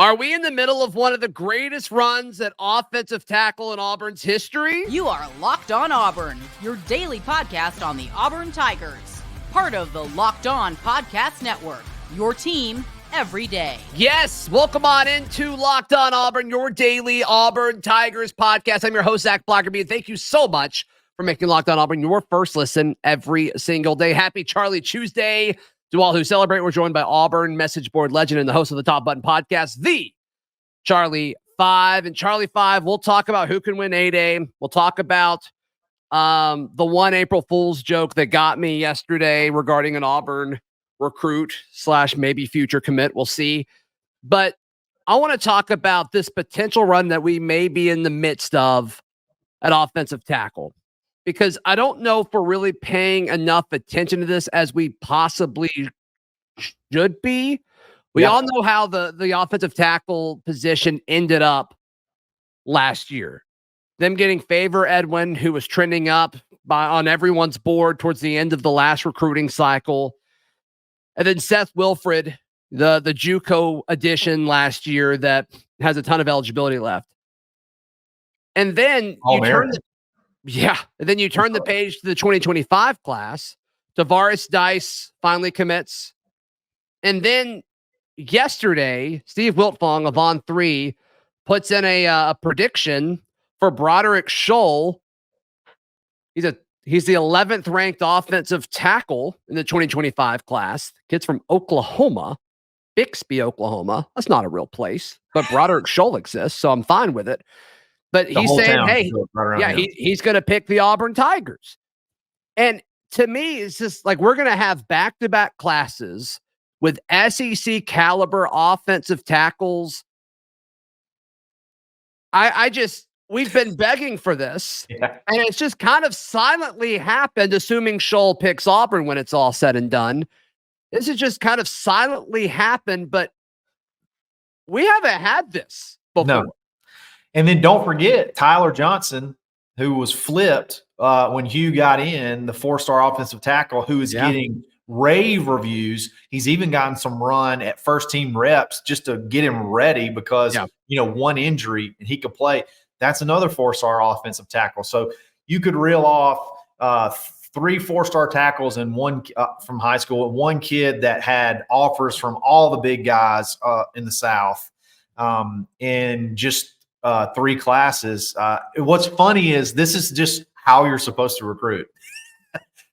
Are we in the middle of one of the greatest runs at offensive tackle in Auburn's history? You are Locked On Auburn, your daily podcast on the Auburn Tigers. Part of the Locked On Podcast Network, your team every day. Yes, welcome on into Locked On Auburn, your daily Auburn Tigers podcast. I'm your host, Zac Blackerbys, and thank you so much for making Locked On Auburn your first listen every single day. Happy Charlie Tuesday. To all who celebrate, we're joined by Auburn message board legend and the host of the Top Button Podcast, the Charlie5. And Charlie5, we'll talk about who can win A-Day. We'll talk about the one April Fool's joke that got me yesterday regarding an Auburn recruit / maybe future commit. We'll see. But I want to talk about this potential run that we may be in the midst of at offensive tackle, because I don't know if we're really paying enough attention to this as we possibly should be. We all know how the offensive tackle position ended up last year. Them getting Favor Edwin, who was trending up on everyone's board towards the end of the last recruiting cycle. And then Seth Wilfred, the JUCO addition last year that has a ton of eligibility left. And then you turn the page to the 2025 class. Tavares Dice finally commits. And then yesterday, Steve Wiltfong of On3 puts in a prediction for Broderick Scholl. He's the 11th ranked offensive tackle in the 2025 class. Kid's from Oklahoma, Bixby, Oklahoma. That's not a real place, but Broderick Scholl exists, so I'm fine with it. But he's saying, hey, he's going to pick the Auburn Tigers. And to me, it's just like we're going to have back-to-back classes with SEC caliber offensive tackles. We've been begging for this, and it's just kind of silently happened, assuming Scholl picks Auburn when it's all said and done. This has just kind of silently happened, but we haven't had this before. No. And then don't forget Tyler Johnson, who was flipped when Hugh got in, the 4-star offensive tackle, who is getting rave reviews. He's even gotten some run at first team reps just to get him ready because, one injury and he could play. That's another 4-star offensive tackle. So you could reel off 3 4-star tackles and one from high school, and one kid that had offers from all the big guys in the South, and just 3 classes. What's funny is this is just how you're supposed to recruit.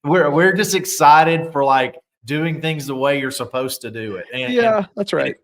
We're just excited for like doing things the way you're supposed to do it. And, that's right.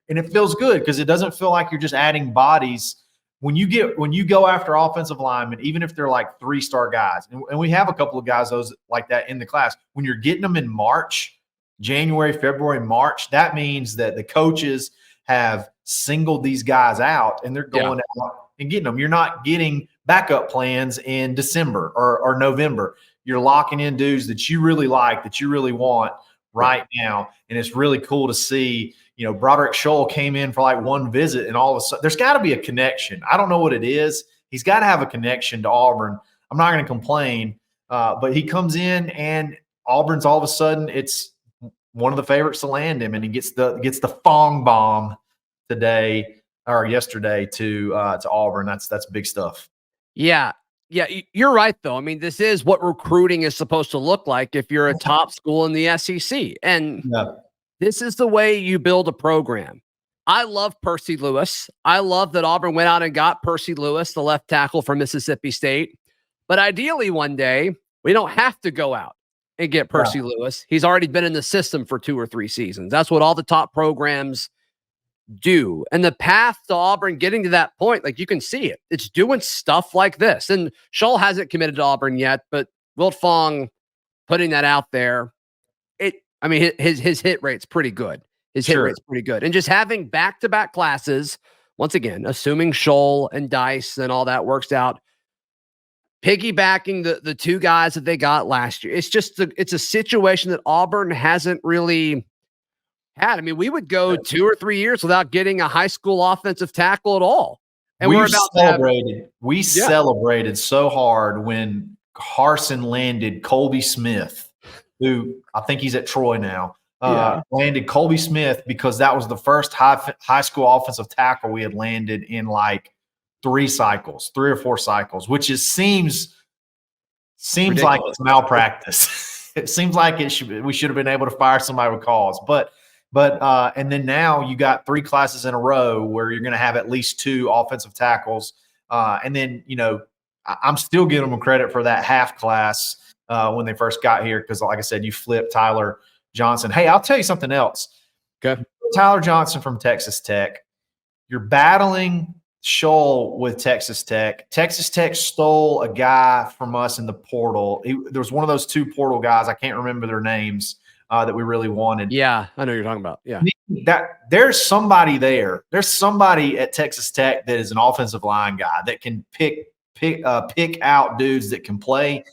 And it feels good because it doesn't feel like you're just adding bodies. When you go after offensive linemen, even if they're like 3-star guys, and we have a couple of guys like that in the class, when you're getting them in March, January, February, March, that means that the coaches have singled these guys out and they're going out and getting them. You're not getting backup plans in December or November. You're locking in dudes that you really like, that you really want right now. And it's really cool to see, Broderick Scholl came in for like one visit and all of a sudden there's got to be a connection. I don't know what it is. He's got to have a connection to Auburn. I'm not going to complain, but he comes in and Auburn's all of a sudden it's one of the favorites to land him, and he gets the Fong bomb yesterday to Auburn. That's big stuff. Yeah, you're right though. I mean, this is what recruiting is supposed to look like if you're a top school in the SEC, and this is the way you build a program. I love Percy Lewis. I love that Auburn went out and got Percy Lewis, the left tackle from Mississippi State. But ideally, one day we don't have to go out and get Percy Lewis. He's already been in the system for 2 or 3 seasons. That's what all the top programs do. And the path to Auburn getting to that point, like you can see it. It's doing stuff like this. And Scholl hasn't committed to Auburn yet, but Wiltfong putting that out there, his hit rate's pretty good. Hit rate's pretty good. And just having back-to-back classes, once again, assuming Scholl and Dice and all that works out, piggybacking the 2 guys that they got last year. It's a situation that Auburn hasn't really had. I mean, we would go 2 or 3 years without getting a high school offensive tackle at all. And we celebrated so hard when Carson landed Colby Smith, who I think he's at Troy now. landed Colby Smith because that was the first high school offensive tackle we had landed in like 3 or 4 cycles, which seems ridiculous. Like it's malpractice. It seems like we should have been able to fire somebody with cause. But and then now you got 3 classes in a row where you're going to have at least 2 offensive tackles. And then, I'm still giving them credit for that half class when they first got here because, like I said, you flipped Tyler Johnson. Hey, I'll tell you something else. Okay. Tyler Johnson from Texas Tech. You're battling Scholl with Texas Tech. Texas Tech stole a guy from us in the portal. There was one of those 2 portal guys. I can't remember their names that we really wanted. Yeah, I know what you're talking about. Yeah. There's somebody there. There's somebody at Texas Tech that is an offensive line guy that can pick out dudes that can play.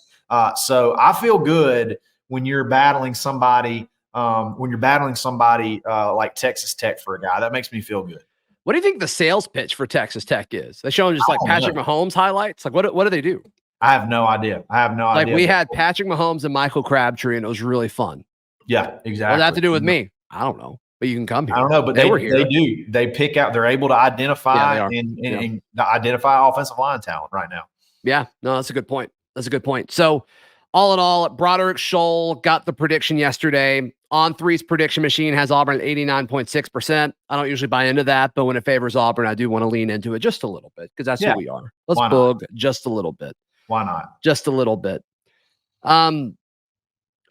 So I feel good when you're battling somebody like Texas Tech for a guy. That makes me feel good. What do you think the sales pitch for Texas Tech is? They show them just like Patrick Mahomes highlights. Like what do they do? I have no idea. Like we had Patrick Mahomes and Michael Crabtree, and it was really fun. Yeah, exactly. What does that have to do with me? I don't know. But you can come here. I don't know, but they were here. They do. They pick out. They're able to identify and identify offensive line talent right now. Yeah, no, that's a good point. So, all in all, Broderick Scholl got the prediction yesterday. On3's prediction machine has Auburn at 89.6%. I don't usually buy into that, but when it favors Auburn, I do want to lean into it just a little bit because that's who we are. Let's bug just a little bit. Why not? Just a little bit.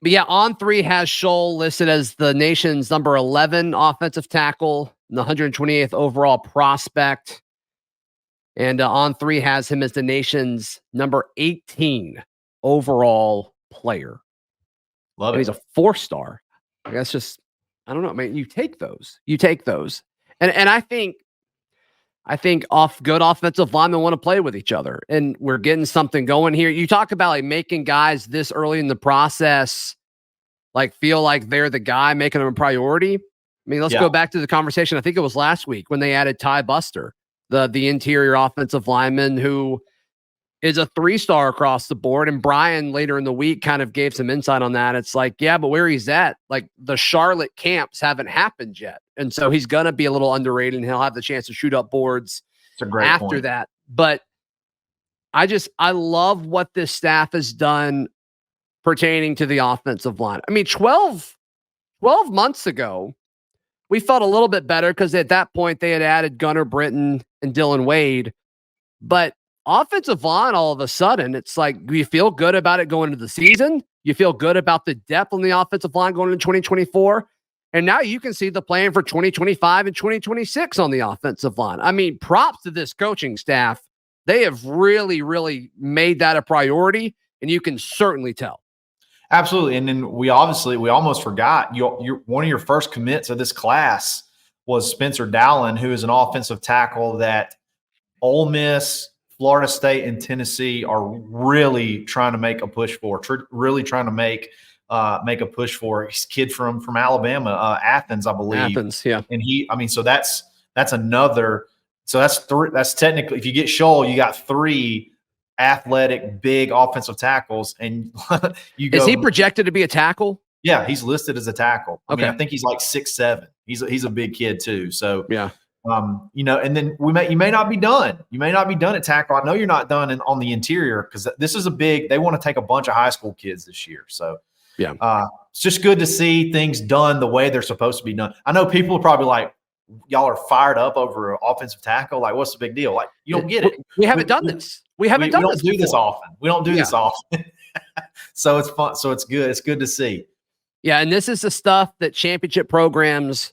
But yeah, On3 has Scholl listed as the nation's number 11 offensive tackle, and the 128th overall prospect. And On3 has him as the nation's number 18 overall player. Love it. He's a 4-star. I guess I don't know. I mean, you take those. And I think good offensive linemen want to play with each other, and we're getting something going here. You talk about like making guys this early in the process, like feel like they're the guy, making them a priority. I mean, let's go back to the conversation. I think it was last week when they added Ty Buster, the interior offensive lineman who is a 3-star across the board. And Brian later in the week kind of gave some insight on that. It's like, yeah, but where he's at, like the Charlotte camps haven't happened yet. And so he's going to be a little underrated and he'll have the chance to shoot up boards after that. But I love what this staff has done pertaining to the offensive line. I mean, 12 months ago, we felt a little bit better because at that point they had added Gunnar Britton and Dylan Wade. But offensive line, all of a sudden, it's like, you feel good about it going into the season. You feel good about the depth on the offensive line going into 2024. And now you can see the plan for 2025 and 2026 on the offensive line. I mean, props to this coaching staff. They have really, really made that a priority, and you can certainly tell. Absolutely. And then we almost forgot one of your first commits of this class was Spencer Dowling, who is an offensive tackle that Ole Miss, Florida State, and Tennessee are really trying to make a push for, really trying to make a push for. He's a kid from Alabama, Athens, I believe. Athens, yeah. And so that's another. So that's technically, if you get Scholl, you got 3 athletic, big offensive tackles, and you go. Is he projected to be a tackle? Yeah, he's listed as a tackle. I mean, I think he's like 6'7". He's a big kid too. So yeah. And then you may not be done. You may not be done at tackle. I know you're not done on the interior because this is they want to take a bunch of high school kids this year. So yeah, it's just good to see things done the way they're supposed to be done. I know people are probably like, y'all are fired up over an offensive tackle. Like, what's the big deal? Like, you don't get it. We haven't done this. We don't do this often. We don't do this often. So it's fun. So it's good. It's good to see. Yeah. And this is the stuff that championship programs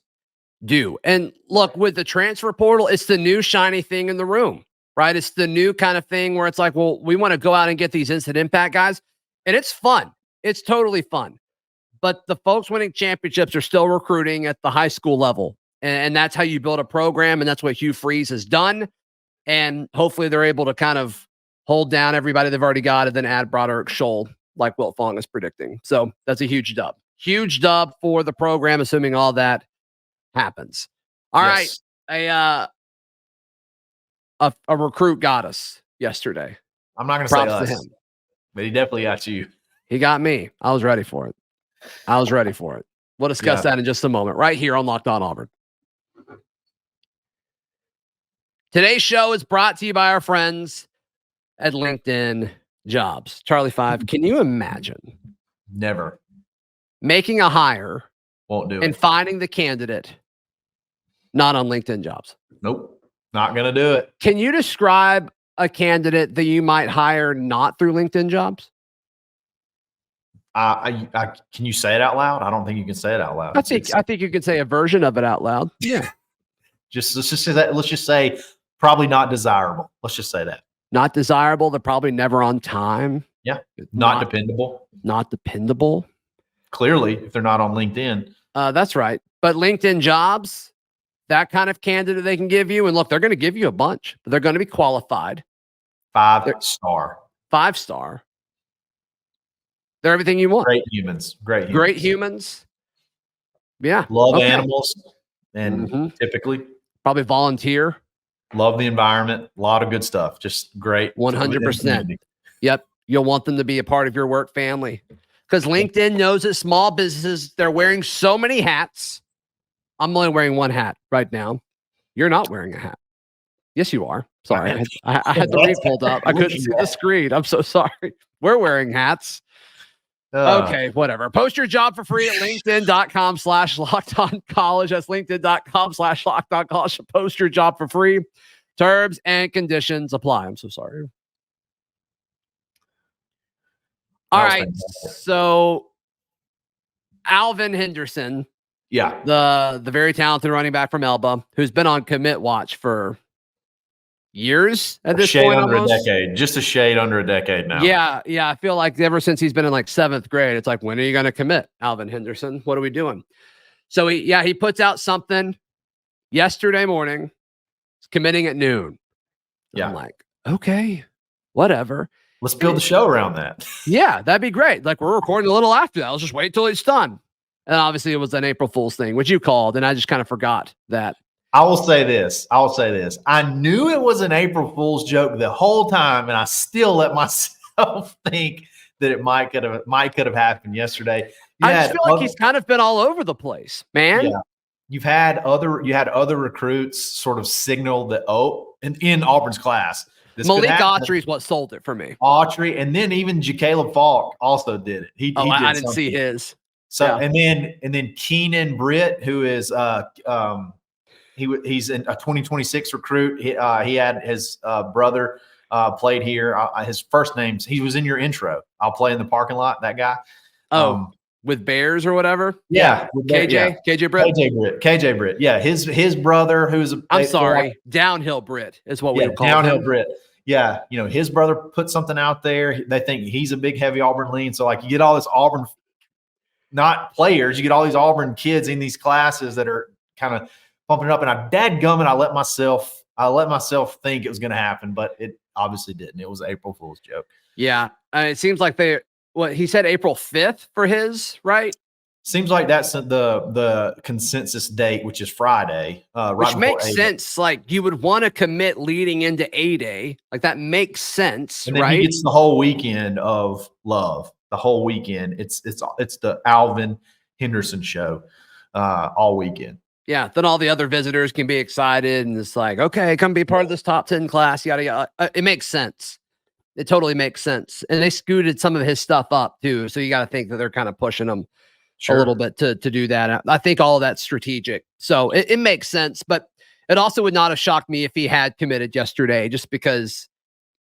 do. And look, with the transfer portal, it's the new shiny thing in the room, right? It's the new kind of thing where it's like, well, we want to go out and get these instant impact guys. And it's fun. It's totally fun. But the folks winning championships are still recruiting at the high school level. And that's how you build a program. And that's what Hugh Freeze has done. And hopefully they're able to kind of hold down everybody they've already got and then add Broderick Scholl, like Wilt Fong is predicting. So that's a huge dub. Huge dub for the program, assuming all that happens. All right. A recruit got us yesterday. I'm not going to say us, to him, but he definitely got you. He got me. I was ready for it. We'll discuss that in just a moment, right here on Locked On Auburn. Today's show is brought to you by our friends at LinkedIn Jobs. Charlie5, can you imagine? Never. Making a hire. Won't do it. And finding the candidate not on LinkedIn Jobs. Nope. Not going to do it. Can you describe a candidate that you might hire not through LinkedIn Jobs? Can you say it out loud? I don't think you can say it out loud. I think you could say a version of it out loud. Yeah. Let's just say that. Let's just say probably not desirable. Let's just say that. Not desirable. They're probably never on time. Yeah. Not dependable. Not dependable. Clearly, if they're not on LinkedIn. That's right. But LinkedIn Jobs, that kind of candidate they can give you. And look, they're going to give you a bunch, but they're going to be qualified. 5-star. 5-star. They're everything you want. Great humans. Great humans. Yeah. Love animals. And typically. Probably volunteer. Love the environment. A lot of good stuff. Just great. 100%. Yep. You'll want them to be a part of your work family. Because LinkedIn knows that small businesses, they're wearing so many hats. I'm only wearing one hat right now. You're not wearing a hat. Yes, you are. Sorry. I had the read pulled up. I couldn't see the screen. I'm so sorry. We're wearing hats. Okay, whatever. Post your job for free at linkedin.com/lockedoncollege. That's linkedin.com/lockedoncollege. Post your job for free. Terms and conditions apply. I'm so sorry. All right. So Alvin Henderson. Yeah. The very talented running back from Elba, who's been on commit watch for years at this point. Under a decade. Just a shade under a decade now. Yeah. I feel like ever since he's been in like 7th grade, it's like, when are you going to commit, Alvin Henderson? What are we doing? So he puts out something yesterday morning. He's committing at noon. Yeah. I'm like, okay, whatever. Let's build the show around that. Yeah, that'd be great. Like, we're recording a little after that. Let's just wait till it's done. And obviously it was an April Fool's thing, which you called, and I just kind of forgot that. I will say this. I knew it was an April Fool's joke the whole time, and I still let myself think that it might could have happened yesterday. I just feel like he's kind of been all over the place, man. Yeah. You had other recruits sort of signal that in Auburn's class. Malik Autry is what sold it for me. Autry, and then even Jacaleb Falk also did it. I didn't see his. So and then Keenan Britt, who is he's a 2026 recruit. He had his brother played here. His first name's he was in your intro. I'll play in the parking lot. That guy. With Bears or whatever. Yeah. KJ Britt. KJ Britt. Yeah. His brother, who's Downhill Britt is what we would call Downhill him. Britt. Yeah. His brother put something out there. They think he's a big, heavy Auburn lean. So like you get all this Auburn, not players, you get all these Auburn kids in these classes that are kind of pumping it up. And I let myself think it was going to happen, but it obviously didn't. It was an April Fool's joke. Yeah. It seems like he said April 5th for his, right? Seems like that's the consensus date, which is Friday. Which makes sense. Like you would want to commit leading into A-Day. Like that makes sense, and then right? He gets the whole weekend of love. The whole weekend. It's the Alvin Henderson show all weekend. Yeah. Then all the other visitors can be excited, and it's like, okay, come be part of this top 10 class. Yada yada. It makes sense. It totally makes sense. And they scooted some of his stuff up too. So you got to think that they're kind of pushing him a little bit to do that. I think all of that's strategic. So it makes sense, but it also would not have shocked me if he had committed yesterday, just because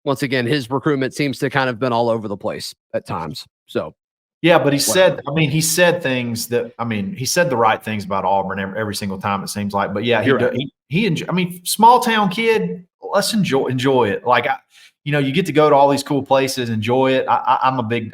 once again, his recruitment seems to kind of been all over the place at times. So yeah, but he said he said the right things about Auburn every single time, it seems like. But yeah, small town kid, let's enjoy it. Like, you get to go to all these cool places, enjoy it. I'm a big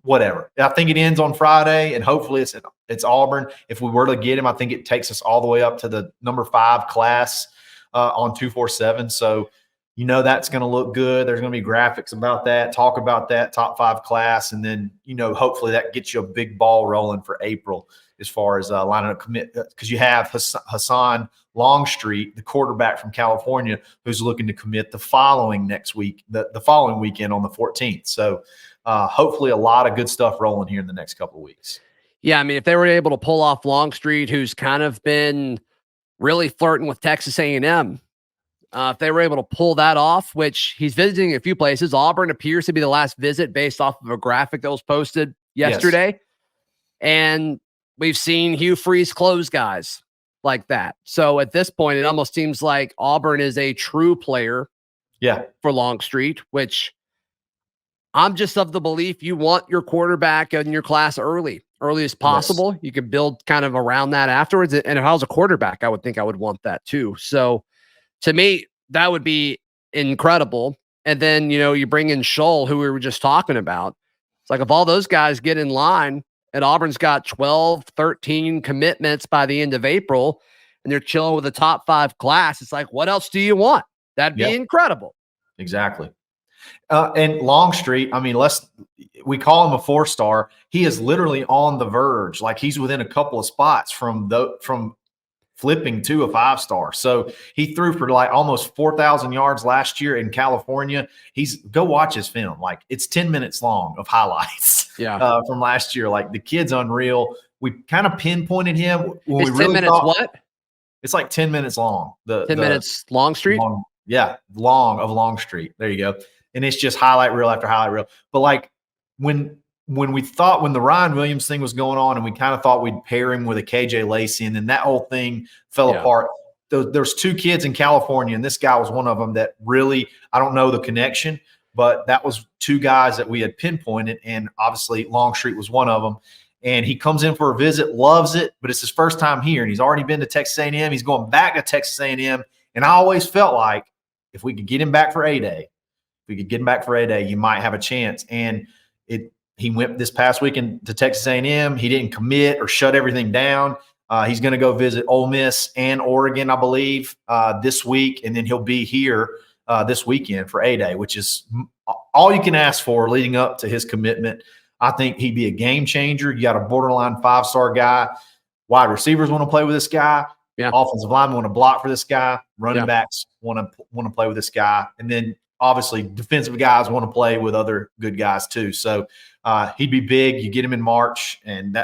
whatever. I think it ends on Friday, and hopefully it's Auburn. If we were to get him, I think it takes us all the way up to the number 5 class on 247. So that's going to look good. There's going to be graphics about that, talk about that top 5 class, and then hopefully that gets you a big ball rolling for April as far as lining up commit, because you have Hassan Longstreet, the quarterback from California, who's looking to commit the following weekend on the 14th. So hopefully a lot of good stuff rolling here in the next couple of weeks. Yeah, I mean, if they were able to pull off Longstreet, who's kind of been really flirting with Texas A&M, if they were able to pull that off, which he's visiting a few places. Auburn appears to be the last visit based off of a graphic that was posted yesterday. Yes. And we've seen Hugh Freeze close guys like that. So at this point, it almost seems like Auburn is a true player for Longstreet, which I'm just of the belief you want your quarterback in your class early as possible. Yes. You can build kind of around that afterwards. And if I was a quarterback, I would think I would want that too. So to me, that would be incredible. And then, you bring in Scholl, who we were just talking about. It's like if all those guys get in line and Auburn's got 12, 13 commitments by the end of April and they're chilling with a top 5 class, it's like, what else do you want? That'd be incredible. Exactly. And Longstreet, I mean, we call him a 4-star. He is literally on the verge. Like he's within a couple of spots from flipping to a 5-star. So he threw for like almost 4,000 yards last year in California. Go watch his film. Like it's 10 minutes long of highlights from last year. Like the kid's unreal. We kind of pinpointed him. When it's 10 minutes what? It's like 10 minutes long. 10 minutes Longstreet? Long of Longstreet. There you go. And it's just highlight reel after highlight reel. But like when the Ryan Williams thing was going on and we kind of thought we'd pair him with a KJ Lacey, and then that whole thing fell apart. There's 2 kids in California, and this guy was one of them that really, I don't know the connection, but that was 2 guys that we had pinpointed, and obviously Longstreet was one of them. And he comes in for a visit, loves it, but it's his first time here, and he's already been to Texas A&M. He's going back to Texas A&M, and I always felt like if we could get him back for A-Day, you might have a chance. And he went this past weekend to Texas A&M. He didn't commit or shut everything down. He's going to go visit Ole Miss and Oregon, I believe, this week, and then he'll be here this weekend for A-Day, which is all you can ask for leading up to his commitment. I think he'd be a game changer. You got a borderline 5-star guy. Wide receivers want to play with this guy. Yeah. Offensive linemen want to block for this guy. Running backs want to play with this guy, and then obviously defensive guys want to play with other good guys too. So he'd be big. You get him in March, and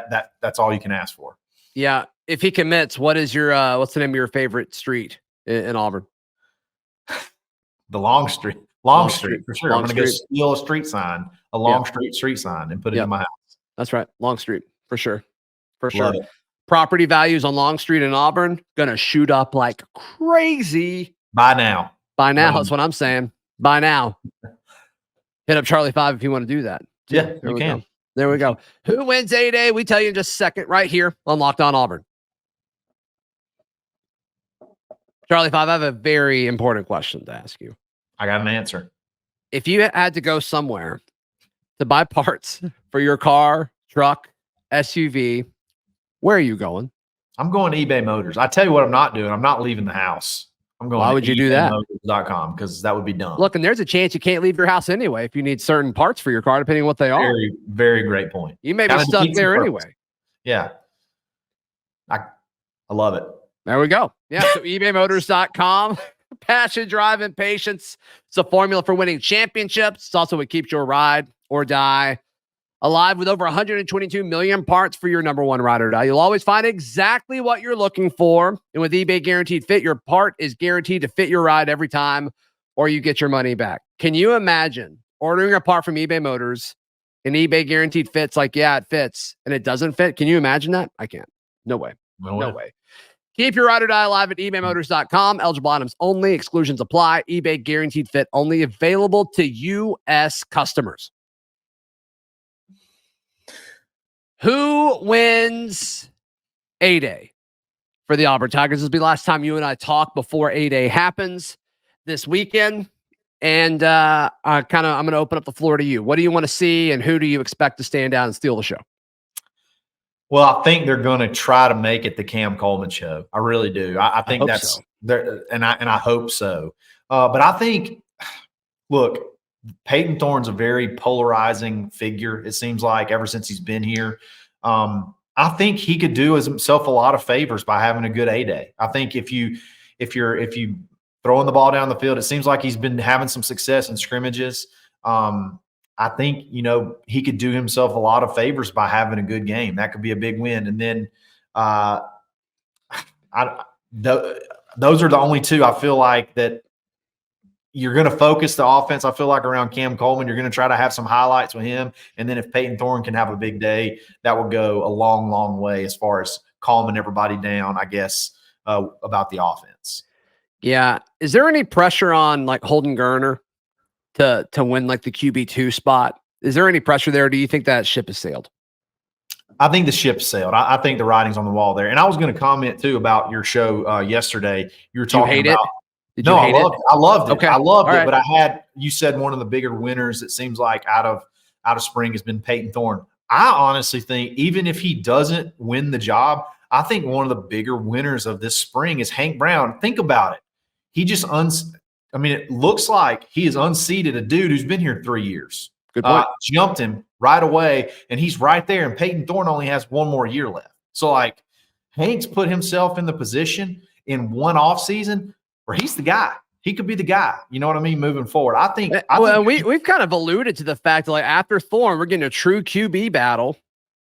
that's all you can ask for. Yeah. If he commits, what's the name of your favorite street in Auburn? The Longstreet for sure. I'm going to go steal a street sign, a Longstreet street sign, and put it in my house. That's right. Longstreet for sure. For sure. Property values on Longstreet in Auburn going to shoot up like crazy. By now. That's what I'm saying. By now. Hit up Charlie5 if you want to do that. Yeah, you can. There we go. Who wins A-Day? We tell you in just a second right here on Locked On Auburn. Charlie5, I have a very important question to ask you. I got an answer. If you had to go somewhere to buy parts for your car, truck, SUV, where are you going? I'm going to eBay Motors. I tell you what I'm not doing. I'm not leaving the house. I'm going. Why would you do that? eBayMotors.com, because that would be dumb. Look, and there's a chance you can't leave your house anyway if you need certain parts for your car, depending on what they are. Very, very great point. You may be stuck there anyway. Yeah. I love it. There we go. Yeah. So ebaymotors.com. Passion, drive, and patience. It's a formula for winning championships. It's also what keeps your ride or die alive, with over 122 million parts for your number one ride or die. You'll always find exactly what you're looking for. And with eBay Guaranteed Fit, your part is guaranteed to fit your ride every time, or you get your money back. Can you imagine ordering a part from eBay Motors and eBay Guaranteed Fit's like, yeah, it fits, and it doesn't fit? Can you imagine that? I can't. No way. No way. Keep your ride or die alive at ebaymotors.com. Eligible items only. Exclusions apply. eBay Guaranteed Fit only available to U.S. customers. Who wins A-Day for the Auburn Tigers? This will be the last time you and I talk before A-Day happens this weekend. And I'm going to open up the floor to you. What do you want to see, and who do you expect to stand out and steal the show? Well, I think they're going to try to make it the Cam Coleman show. I really do. I think that's there, and I hope so. But I think, look, Peyton Thorne's a very polarizing figure. It seems like ever since he's been here. I think he could do himself a lot of favors by having a good A-Day. I think if you throwing the ball down the field, it seems like he's been having some success in scrimmages. I think, he could do himself a lot of favors by having a good game. That could be a big win. And then those are the only two I feel like that you're going to focus the offense. I feel like around Cam Coleman, you're going to try to have some highlights with him. And then if Peyton Thorne can have a big day, that will go a long, long way as far as calming everybody down, I guess, about the offense. Yeah. Is there any pressure on like Holden Geriner to win like the QB2 spot? Is there any pressure there? Or do you think that ship has sailed? I think the ship sailed. I think the writing's on the wall there. And I was going to comment too about your show yesterday. You were talking about it. Did you hate it? I loved it. Okay. I loved it. Right. But you said one of the bigger winners, it seems like out of spring has been Peyton Thorne. I honestly think even if he doesn't win the job, I think one of the bigger winners of this spring is Hank Brown. Think about it. He just it looks like he has unseated a dude who's been here 3 years. Good point. Jumped him right away, and he's right there. And Peyton Thorne only has one more year left. So, Hank's put himself in the position in one offseason where he's the guy. He could be the guy. You know what I mean? Moving forward, I think we've kind of alluded to the fact that after Thorne, we're getting a true QB battle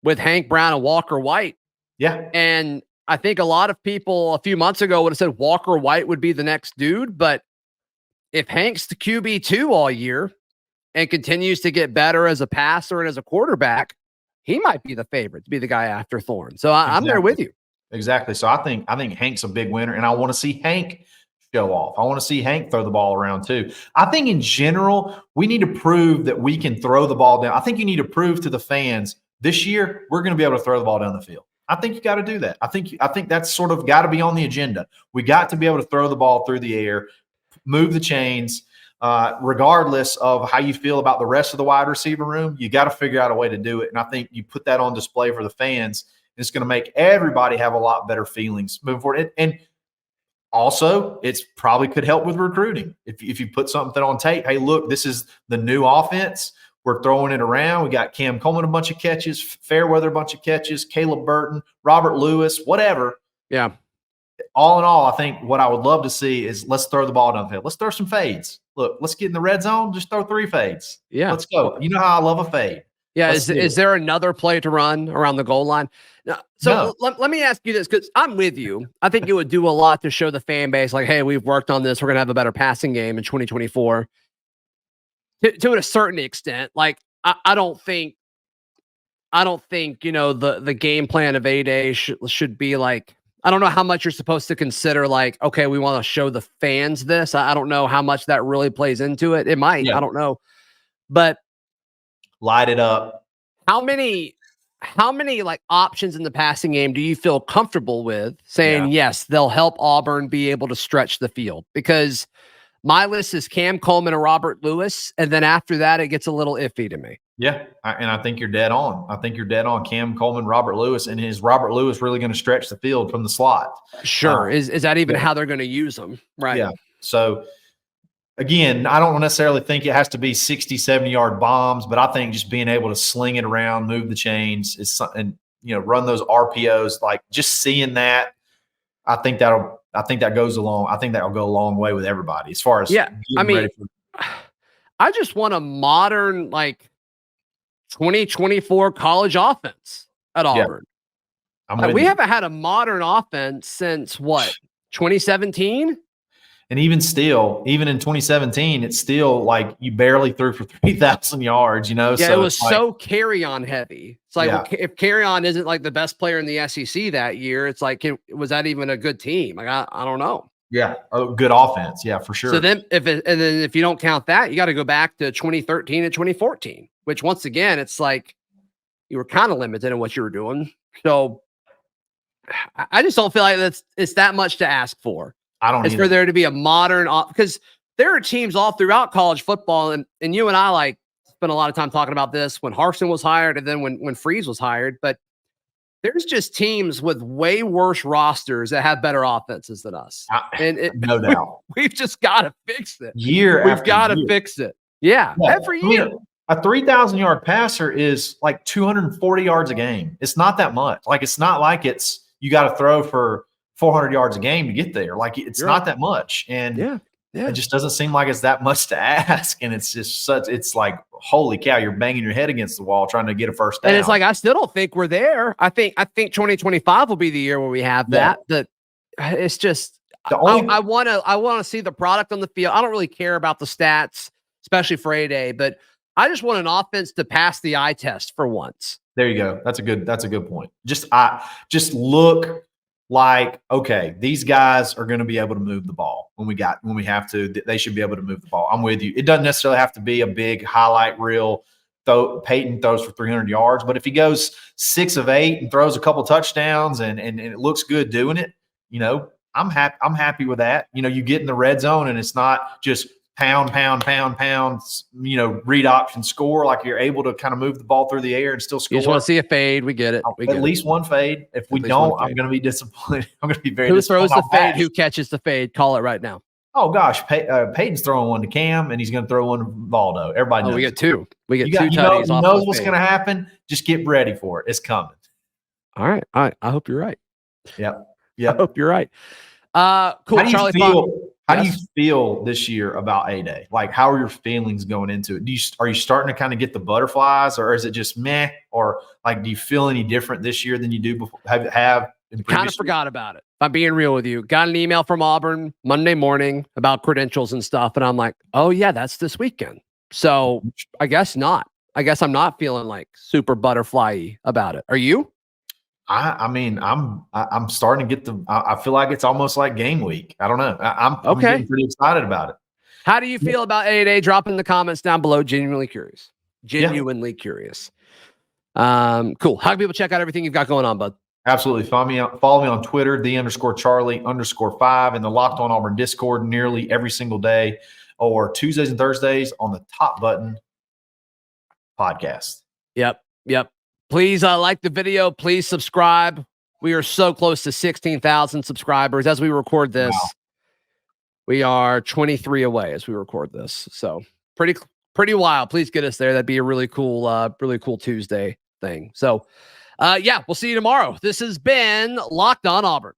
with Hank Brown and Walker White. Yeah, and I think a lot of people a few months ago would have said Walker White would be the next dude, but if Hank's the QB2 all year and continues to get better as a passer and as a quarterback, he might be the favorite to be the guy after Thorne. So I'm there with you. Exactly. So I think Hank's a big winner, and I want to see Hank show off. I want to see Hank throw the ball around too. I think in general, we need to prove that we can throw the ball down. I think you need to prove to the fans this year we're going to be able to throw the ball down the field. I think you got to do that. I think that's sort of got to be on the agenda. We got to be able to throw the ball through the air, move the chains, regardless of how you feel about the rest of the wide receiver room. You got to figure out a way to do it. And I think you put that on display for the fans. And it's going to make everybody have a lot better feelings moving forward. And also, it's probably could help with recruiting. If you put something on tape, hey, look, this is the new offense. We're throwing it around. We got Cam Coleman a bunch of catches, Fairweather a bunch of catches, Caleb Burton, Robert Lewis, whatever. Yeah. All in all, I think what I would love to see is let's throw the ball down the field. Let's throw some fades. Look, let's get in the red zone. Just throw 3 fades. Yeah. Let's go. You know how I love a fade. Yeah. Is there another play to run around the goal line? No. Let me ask you this, because I'm with you. I think it would do a lot to show the fan base, like, hey, we've worked on this. We're going to have a better passing game in 2024. To a certain extent, I don't think the game plan of A-Day should be like, I don't know how much you're supposed to consider okay, we want to show the fans this. I don't know how much that really plays into it. It might, I don't know, but light it up. How many options in the passing game do you feel comfortable with saying, yes, they'll help Auburn be able to stretch the field? Because my list is Cam Coleman and Robert Lewis. And then after that, it gets a little iffy to me. Yeah. And I think you're dead on. I think you're dead on. Cam Coleman, Robert Lewis. And is Robert Lewis really going to stretch the field from the slot? Sure. Is that even how they're going to use them? Right. Yeah. So, again, I don't necessarily think it has to be 60, 70-yard bombs, but I think just being able to sling it around, move the chains, and run those RPOs, just seeing that, I think that'll goes along. I think that'll go a long way with everybody as far as I just want a modern 2024 college offense at Auburn. We haven't had a modern offense since 2017. And even in 2017, it's still you barely threw for 3,000 yards, Yeah, so it was so carry-on heavy. It's if carry-on isn't the best player in the SEC that year, it's was that even a good team? I don't know. Yeah, a good offense. Yeah, for sure. So then if you don't count that, you got to go back to 2013 and 2014, which once again, it's you were kind of limited in what you were doing. So I just don't feel like it's that much to ask for. I don't. It's for there to be a modern, because there are teams all throughout college football, and you and I spent a lot of time talking about this when Harsin was hired, and then when Freeze was hired. But there's just teams with way worse rosters that have better offenses than us, no doubt. We've just got to fix it. We've got to fix it. Yeah, every year. A 3,000-yard passer is 240 yards a game. It's not that much. It's not like you got to throw for 400 yards a game to get there. It's not that much. And It just doesn't seem like it's that much to ask. And it's just it's like, holy cow, you're banging your head against the wall trying to get a first down. And it's like, I still don't think we're there. I think 2025 will be the year where we have that. That it's just, I want to see the product on the field. I don't really care about the stats, especially for A-Day, but I just want an offense to pass the eye test for once. There you go. That's a good point. Just look like, okay, these guys are going to be able to move the ball when we have to. They should be able to move the ball. I'm with you. It doesn't necessarily have to be a big highlight reel. Peyton throws for 300 yards, but if he goes 6 of 8 and throws a couple touchdowns and it looks good doing it, I'm happy with that. You get in the red zone and it's not just pound, read option score. Like you're able to kind of move the ball through the air and still score. You just want to see a fade. We get it. At least one fade. If we don't, I'm going to be disappointed. I'm going to be very disappointed. Who throws the fade? Who catches the fade? Call it right now. Oh, gosh. Peyton's throwing one to Cam, and he's going to throw one to Valdo. Everybody knows. We get two. We get two tutties off. Knows what's going to happen. Just get ready for it. It's coming. All right. I hope you're right. Yep. I hope you're right. Cool. How do you feel this year about A-Day? Like, how are your feelings going into it? Are you starting to kind of get the butterflies, or is it just meh? Or like, do you feel any different this year than you do before? Have kind of forgot about it. If I'm being real with you, got an email from Auburn Monday morning about credentials and stuff, and I'm like, oh yeah, that's this weekend. So I guess not. I guess I'm not feeling like super butterfly-y about it. Are you? I mean, I'm starting to get I feel like it's almost like game week. I don't know. I'm getting pretty excited about it. How do you feel about A-Day? Drop in the comments down below. Genuinely curious. Curious. Cool. How can people check out everything you've got going on, bud? Absolutely. Follow me on Twitter, _Charlie_5 in the Locked On Auburn Discord nearly every single day, or Tuesdays and Thursdays on the Top Button Podcast. Yep. Please like the video. Please subscribe. We are so close to 16,000 subscribers as we record this. Wow. We are 23 away as we record this. So pretty wild. Please get us there. That'd be a really cool Tuesday thing. So, we'll see you tomorrow. This has been Locked On Auburn.